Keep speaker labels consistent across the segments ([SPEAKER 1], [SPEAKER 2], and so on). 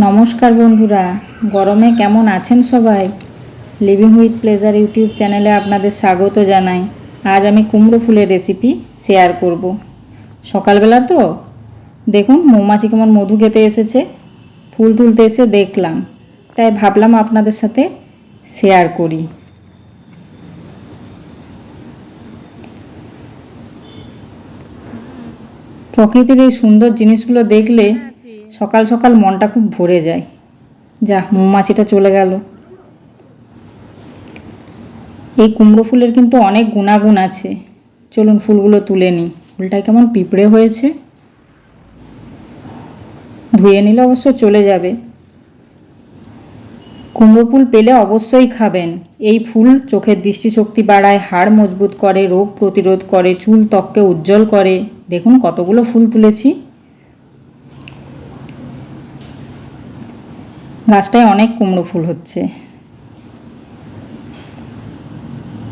[SPEAKER 1] নমস্কার বন্ধুরা, গরমে কেমন আছেন সবাই? লিভিং উইথ প্লেজার ইউটিউব চ্যানেলে আপনাদের স্বাগত জানাই। আজ আমি কুমড়ো ফুলের রেসিপি শেয়ার করব। সকালবেলা তো দেখুন মৌমাছি কেমন মধু খেতে এসেছে, ফুল তুলতে এসে দেখলাম, তাই ভাবলাম আপনাদের সাথে শেয়ার করি। প্রকৃতির এই সুন্দর জিনিসগুলো দেখলে সকাল সকাল মনটা খুব ভরে যায়। যা, মৌমাছিটা চলে গেল। এই কুমড়ো ফুলের কিন্তু অনেক গুণাগুণ আছে। চলুন ফুলগুলো তুলে নিই। ফুলটা কেমন পিঁপড়ে হয়েছে, ধুয়ে নিলে অবশ্য চলে যাবে। কুমড়ো ফুল পেলে অবশ্যই খাবেন। এই ফুল চোখের দৃষ্টিশক্তি বাড়ায়, হাড় মজবুত করে, রোগ প্রতিরোধ করে, চুল ত্বককে উজ্জ্বল করে। দেখুন কতগুলো ফুল তুলেছি। গাছটায় অনেক কুমড়ো ফুল হচ্ছে।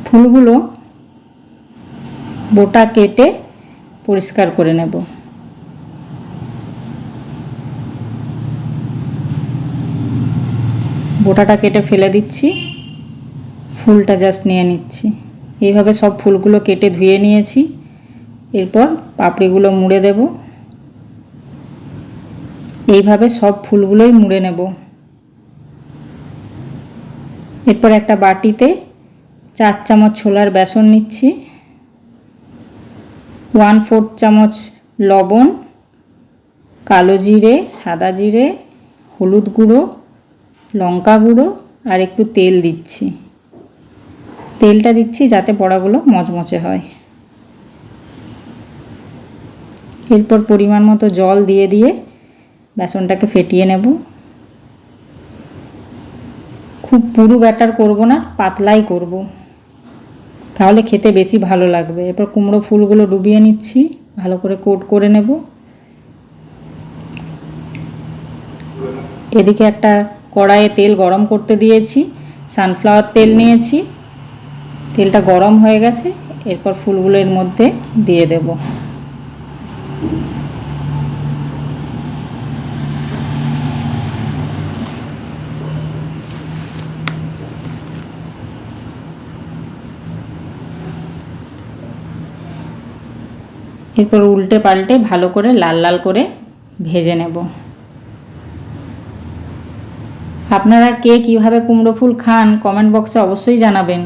[SPEAKER 1] ফুলগুলো বোটা কেটে পরিষ্কার করে নেব। বোটাটা কেটে ফেলে দিচ্ছি, ফুলটা জাস্ট নিয়ে নিচ্ছি। এইভাবে সব ফুলগুলো কেটে ধুয়ে নিয়েছি। এরপর পাপড়িগুলো মুড়ে দেব। এইভাবে সব ফুলগুলোই মুড়ে নেব। এরপর একটা বাটিতে 4 চামচ ছোলার বেসন নিচ্ছি, 1/4 চামচ লবণ, কালো জিরে, সাদা জিরে, হলুদ গুঁড়ো, লঙ্কা গুঁড়ো আর একটু তেল দিচ্ছি। তেলটা দিচ্ছি যাতে বড়াগুলো মচমচে হয়। এরপর পরিমাণ মতো জল দিয়ে দিয়ে বেসনটাকে ফেটিয়ে নেব। খুব পুরু ব্যাটার করব না, পাতলাই করব, তাহলে খেতে বেশি ভালো লাগবে। এরপর কুমড়ো ফুলগুলো ডুবিয়ে নিচ্ছি, ভালো করে কোট করে নেব। এদিকে একটা কড়াইয়ে তেল গরম করতে দিয়েছি, সানফ্লাওয়ার তেল নিয়েছি। তেলটা গরম হয়ে গেছে, এরপর ফুলগুলো এর মধ্যে দিয়ে দেব। এরপর উল্টে পাল্টে ভালো করে লাল লাল করে ভেজে নেব। আপনারা কে কীভাবে কুমড়ো ফুল খান কমেন্ট বক্সে অবশ্যই জানাবেন।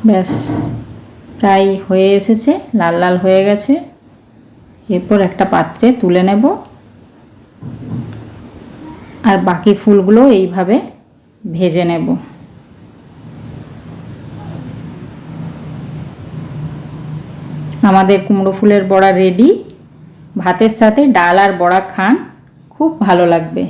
[SPEAKER 1] ব্যাস, প্রায় হয়ে এসেছে, লাল লাল হয়ে গেছে। এরপর একটা পাত্রে তুলে নেব আর বাকি ফুলগুলো এইভাবে ভেজে নেব। আমাদের কুমড়ো ফুলের বড়া রেডি। ভাতের সাথে ডাল আর বড়া খান, খুব ভালো লাগবে।